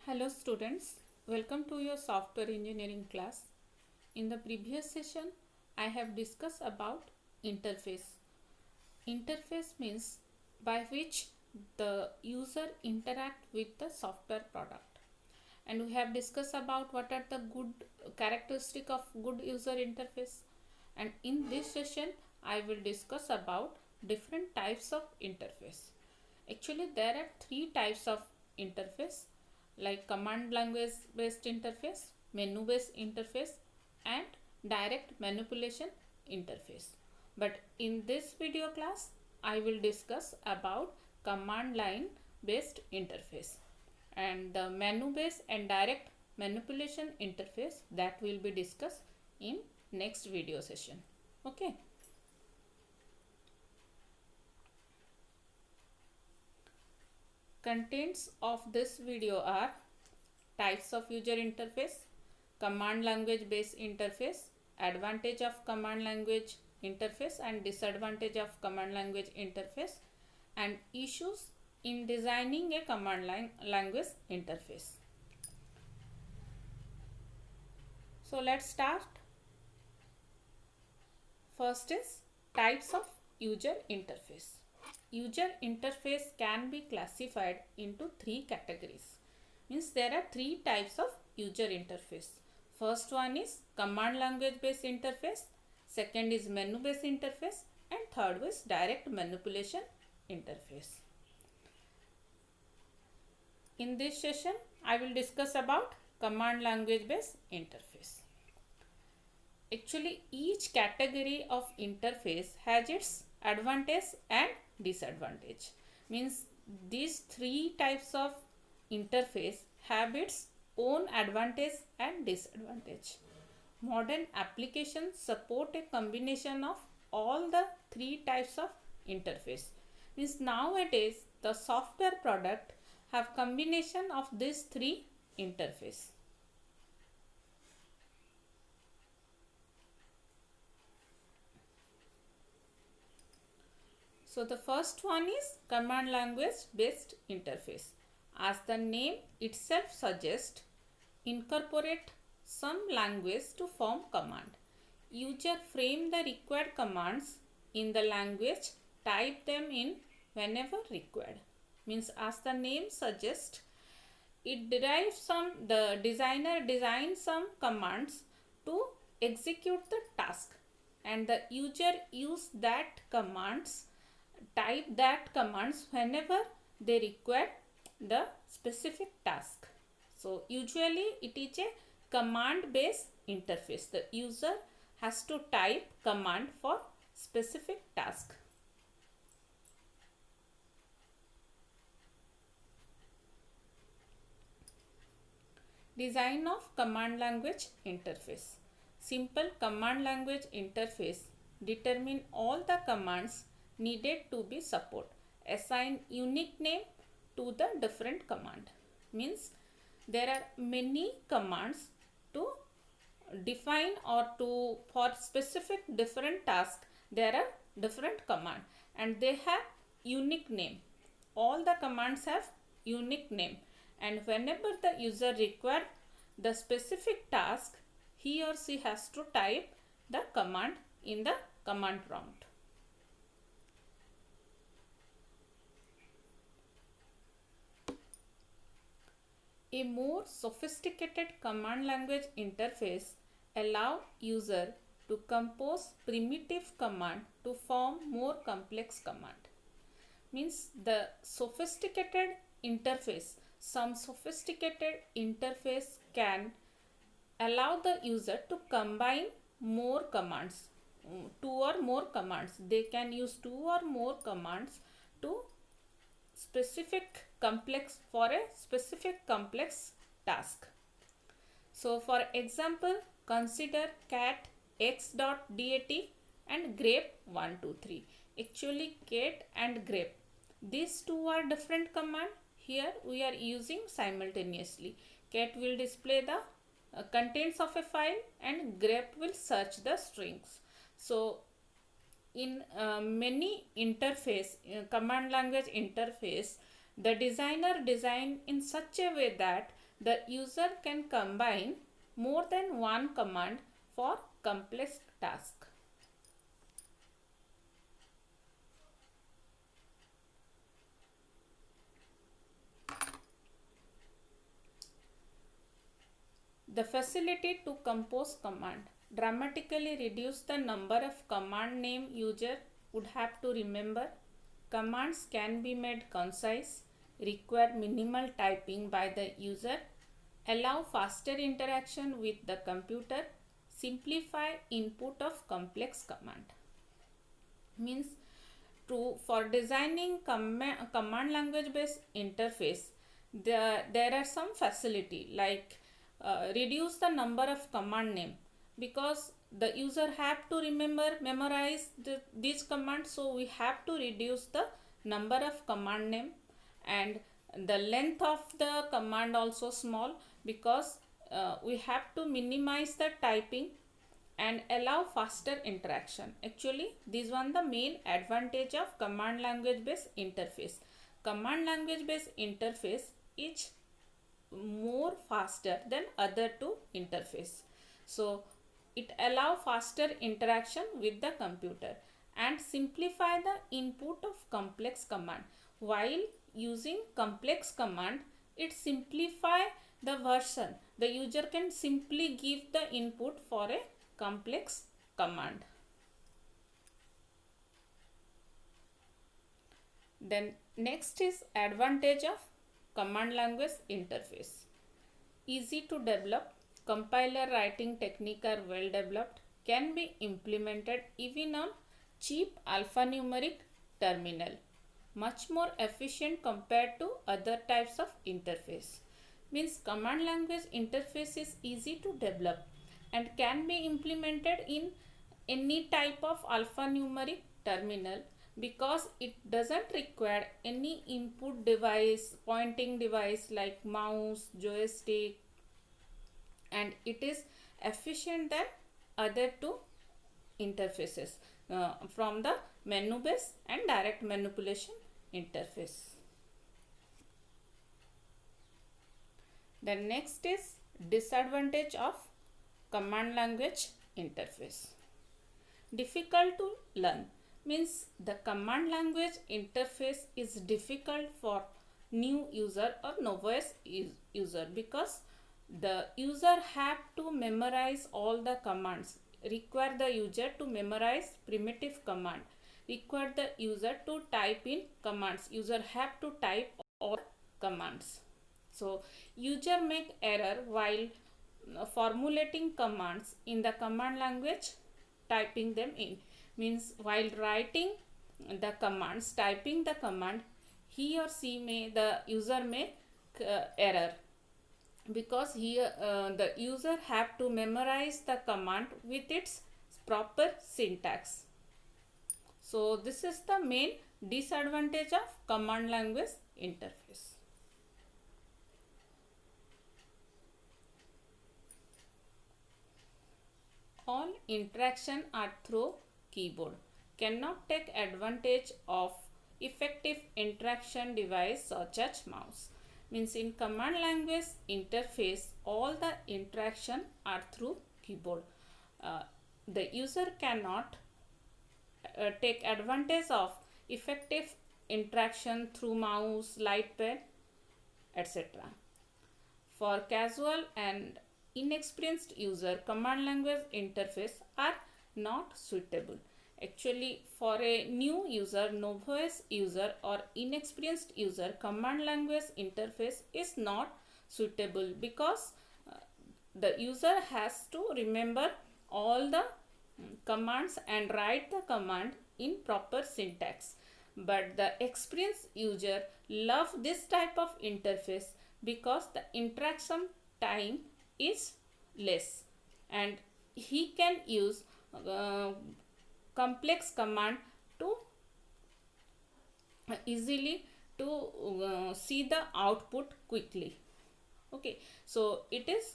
Hello students, welcome to your software engineering class. In the previous session, I have discussed about interface. Interface means by which the user interact with the software product. And we have discussed about what are the good characteristic of good user interface. And in this session, I will discuss about different types of interface. Actually, there are three types of interface like command language based interface, menu based interface, and direct manipulation interface. But in this video class, I will discuss about command line based interface, and the menu based and direct manipulation interface that will be discussed in next video session. Okay. Contents of this video are types of user interface, command language based interface, advantage of command language interface and disadvantage of command language interface, and issues in designing a command language interface. So let's start. First is types of user interface. User interface can be classified into three categories. Means there are three types of user interface. First one is command language based interface, second is menu based interface, and third is direct manipulation interface. In this session, I will discuss about command language based interface. Actually, each category of interface has its advantage and disadvantage. Means these three types of interface have its own advantage and disadvantage. Modern applications support a combination of all the three types of interface. Means nowadays the software product have combination of these three interface. So the first one is command language based interface. As the name itself suggests, incorporate some language to form command. User frame the required commands in the language, type them in whenever required. Means as the name suggests, the designer designs some commands to execute the task, and the user use that commands, type that commands whenever they require the specific task. So usually it is a command based interface. The user has to type command for specific task. Design of command language interface. Simple command language interface determine all the commands needed to be support. Assign unique name to the different command. Means there are many commands to define or to for specific different task. There are different command and they have unique name. All the commands have unique name, and whenever the user require the specific task, he or she has to type the command in the command prompt. A more sophisticated command language interface allow user to compose primitive command to form more complex command. Means the sophisticated interface, some sophisticated interface can allow the user to combine more commands, two or more commands. They can use two or more commands to for a specific complex task. So for example, consider cat x.dat and grep123. Actually cat and grep, these two are different command. Here we are using simultaneously. Cat will display the contents of a file and grep will search the strings. So in many interface, command language interface, the designer design in such a way that the user can combine more than one command for complex task. The facility to compose command dramatically reduce the number of command name user would have to remember. Commands can be made concise, require minimal typing by the user, allow faster interaction with the computer, simplify input of complex command. Means for designing command language based interface, there are some facility like reduce the number of command name, because the user have to memorize these commands, so we have to reduce the number of command name, and the length of the command also small, because we have to minimize the typing and allow faster interaction. Actually, this one the main advantage of command language based interface. Command language based interface is more faster than other two interface. So it allow faster interaction with the computer and simplify the input of complex command. While using complex command, it simplify the version. The user can simply give the input for a complex command. Then next is advantage of command language interface. Easy to develop, compiler writing technique are well developed, can be implemented even on cheap alphanumeric terminal. Much more efficient compared to other types of interface. Means command language interface is easy to develop and can be implemented in any type of alphanumeric terminal, because it doesn't require any input device, pointing device like mouse, joystick, and it is efficient than other two interfaces from the menu based and direct manipulation interface. The next is disadvantage of command language interface. Difficult to learn, means the command language interface is difficult for new user or novice user, because the user have to memorize all the commands, require the user to memorize primitive command, require the user to type in commands, user have to type all commands. So user make error while formulating commands in the command language, typing them in. Means while writing the commands, typing the command, he or she may, the user may error, because here the user have to memorize the command with its proper syntax. So this is the main disadvantage of command language interface. All interaction are through keyboard. Cannot take advantage of effective interaction device such as mouse. Means in command language interface, all the interaction are through keyboard. The user cannot take advantage of effective interaction through mouse, light pad, etc. For casual and inexperienced user, command language interface are not suitable. Actually, for a new user, novice user or inexperienced user, command language interface is not suitable, because the user has to remember all the commands and write the command in proper syntax. But the experienced user love this type of interface, because the interaction time is less and he can use complex command to easily to see the output quickly. Okay, so it is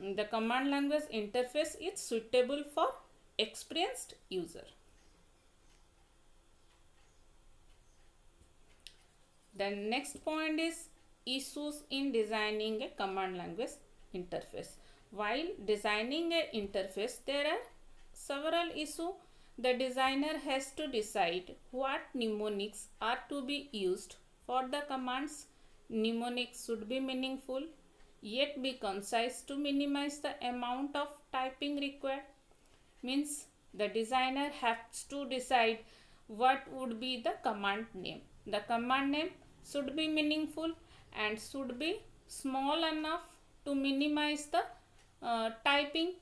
the command language interface is suitable for experienced user. Then next point is issues in designing a command language interface. While designing a interface, there are several issues. The designer has to decide what mnemonics are to be used for the commands. Mnemonics should be meaningful, yet be concise to minimize the amount of typing required. Means the designer has to decide what would be the command name. The command name should be meaningful and should be small enough to minimize the typing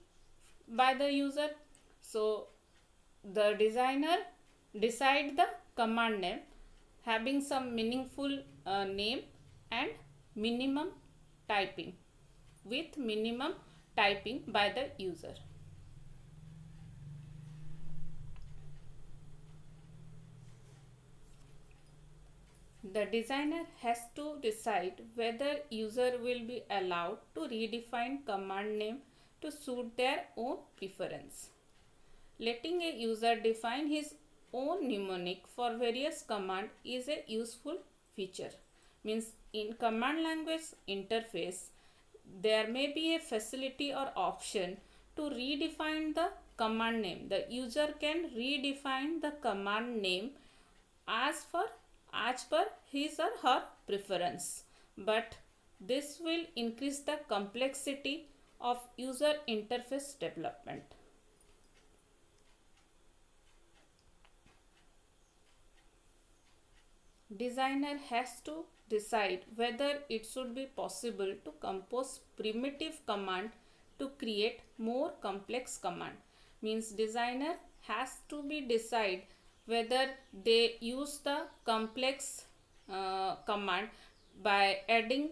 by the user. So the designer decide the command name having some meaningful name and minimum typing, with minimum typing by the user. The designer has to decide whether user will be allowed to redefine command name to suit their own preference. Letting a user define his own mnemonic for various commands is a useful feature. Means in command language interface, there may be a facility or option to redefine the command name. The user can redefine the command name as per his or her preference, but this will increase the complexity of user interface development. Designer has to decide whether it should be possible to compose primitive command to create more complex command. Means designer has to be decide whether they use the complex command by adding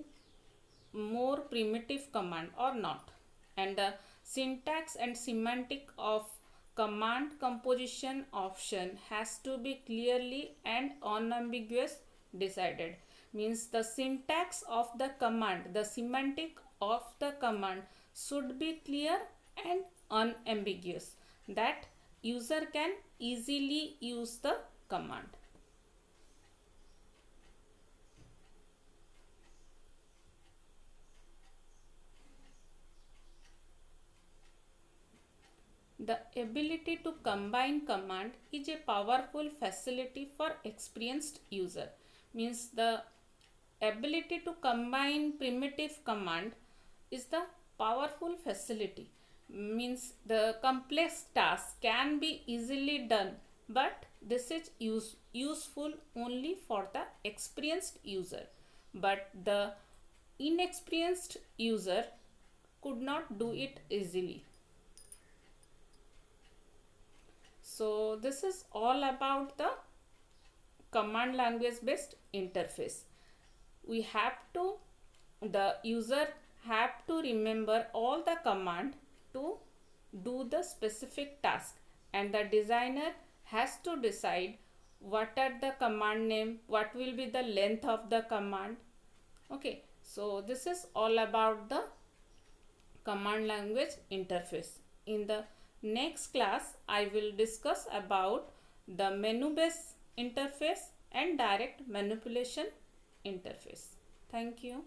more primitive command or not, and the syntax and semantic of command composition option has to be clearly and unambiguous decided. Means the syntax of the command, the semantic of the command should be clear and unambiguous, that user can easily use the command. The ability to combine command is a powerful facility for experienced user. Means the ability to combine primitive command is the powerful facility. Means the complex task can be easily done, but this is useful only for the experienced user, but the inexperienced user could not do it easily. So this is all about the command language based interface. The user have to remember all the command to do the specific task, and the designer has to decide what are the command name, what will be the length of the command. Okay, so this is all about the command language interface. In the next class, I will discuss about the menu based interface and direct manipulation interface. Thank you.